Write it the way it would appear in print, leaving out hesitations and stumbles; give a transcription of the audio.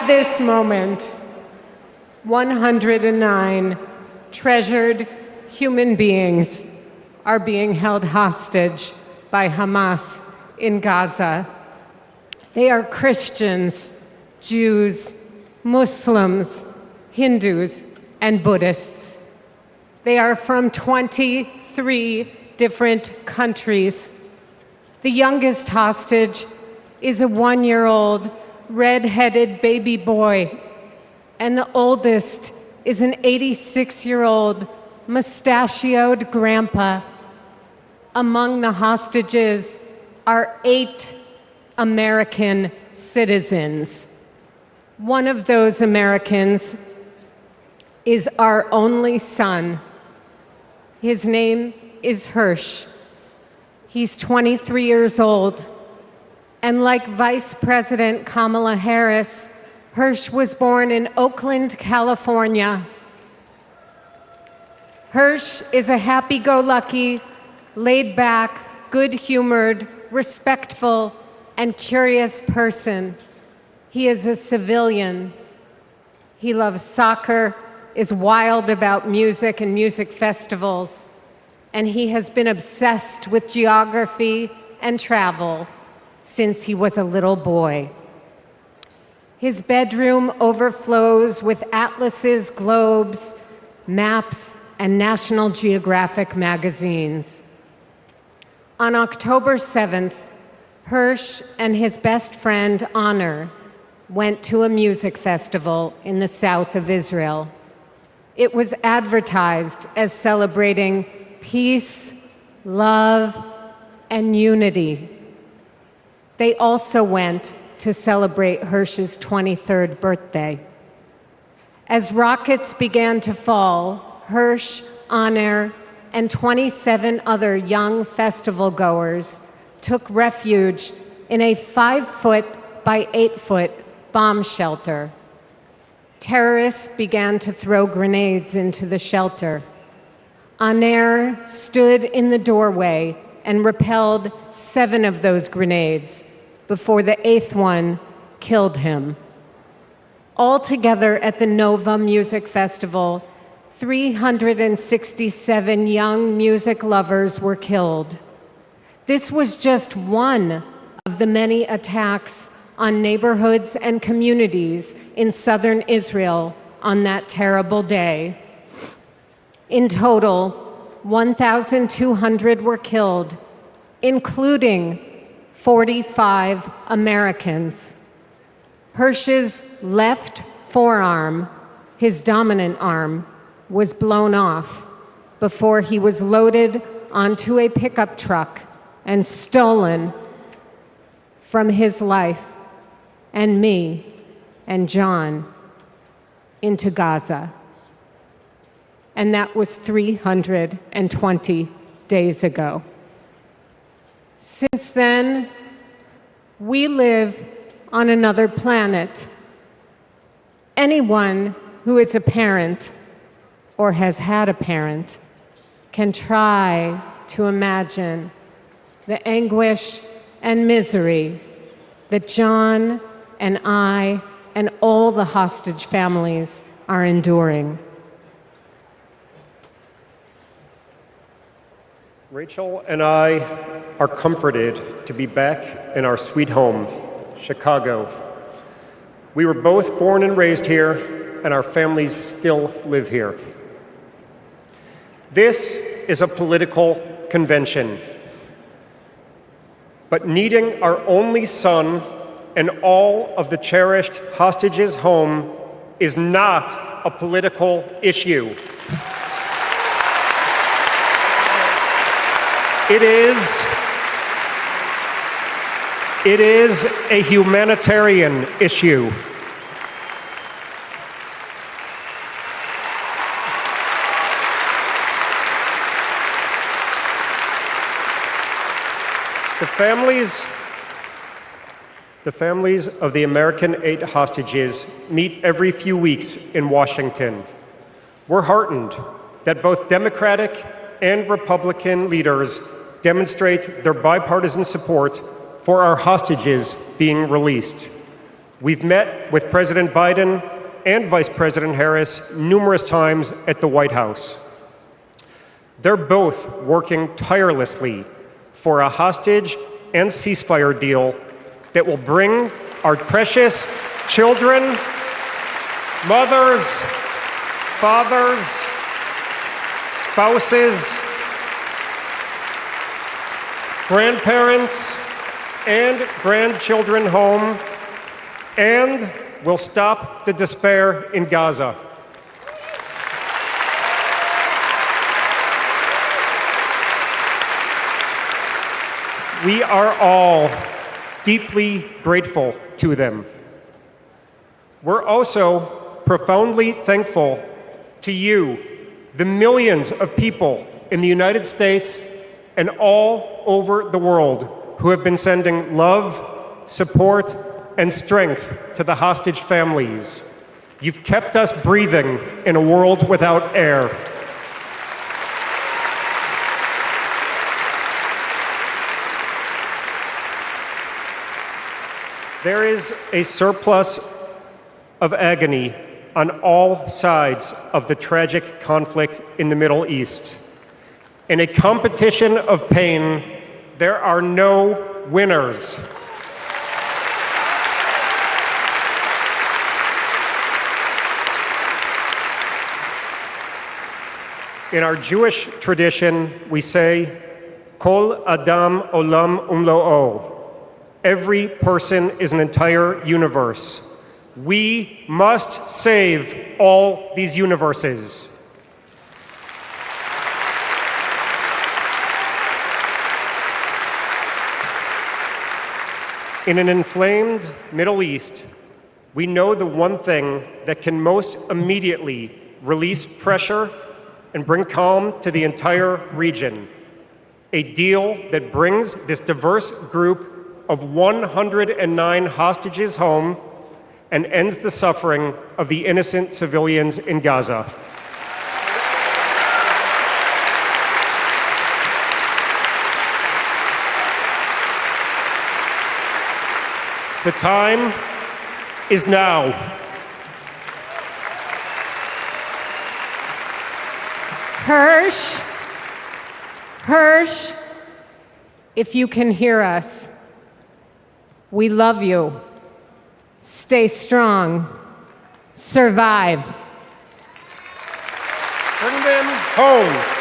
At this moment, 109 treasured human beings are being held hostage by Hamas in Gaza. They are Christians, Jews, Muslims, Hindus, and Buddhists. They are from 23 different countries. The youngest hostage is a 1-year-old red-headed baby boy, and the oldest is an 86-year-old mustachioed grandpa. Among the hostages are 8 American citizens. One of those Americans is our only son. His name is Hersh. He's 23 years old. And like Vice President Kamala Harris, Hersh was born in Oakland, California. Hersh is a happy-go-lucky, laid-back, good-humored, respectful, and curious person. He is a civilian. He loves soccer, is wild about music and music festivals, and he has been obsessed with geography and travel since he was a little boy. His bedroom overflows with atlases, globes, maps, and National Geographic magazines. On October 7th, Hersh and his best friend, Honor, went to a music festival in the south of Israel. It was advertised as celebrating peace, love, and unity. They also went to celebrate Hersh's 23rd birthday. As rockets began to fall, Hersh, Honor, and 27 other young festival-goers took refuge in a 5-foot by 8-foot bomb shelter. Terrorists began to throw grenades into the shelter. Honor stood in the doorway and repelled 7 of those grenades before the 8th one killed him. Altogether at the Nova Music Festival, 367 young music lovers were killed. This was just one of the many attacks on neighborhoods and communities in southern Israel on that terrible day. In total, 1,200 were killed, including 45 Americans. Hersh's left forearm, his dominant arm, was blown off before he was loaded onto a pickup truck and stolen from his life and me and John into Gaza. And that was 320 days ago. Since then, we live on another planet. Anyone who is a parent or has had a parent can try to imagine the anguish and misery that John and I and all the hostage families are enduring. Rachel and I are comforted to be back in our sweet home, Chicago. We were both born and raised here, and our families still live here. This is a political convention, but needing our only son and all of the cherished hostages home is not a political issue. It is a humanitarian issue. The families of the American 8 hostages meet every few weeks in Washington. We're heartened that both Democratic and Republican leaders demonstrate their bipartisan support for our hostages being released. We've met with President Biden and Vice President Harris numerous times at the White House. They're both working tirelessly for a hostage and ceasefire deal that will bring our precious children, mothers, fathers, spouses, grandparents, and grandchildren home, and will stop the despair in Gaza. We are all deeply grateful to them. We're also profoundly thankful to you, the millions of people in the United States and all over the world who have been sending love, support, and strength to the hostage families. You've kept us breathing in a world without air. There is a surplus of agony on all sides of the tragic conflict in the Middle East. In a competition of pain, there are no winners. In our Jewish tradition, we say, Kol Adam Olam Umlo'o. Every person is an entire universe. We must save all these universes. In an inflamed Middle East, we know the one thing that can most immediately release pressure and bring calm to the entire region. A deal that brings this diverse group of 109 hostages home and ends the suffering of the innocent civilians in Gaza. The time is now. Hersh, if you can hear us, we love you. Stay strong. Survive. Bring them home.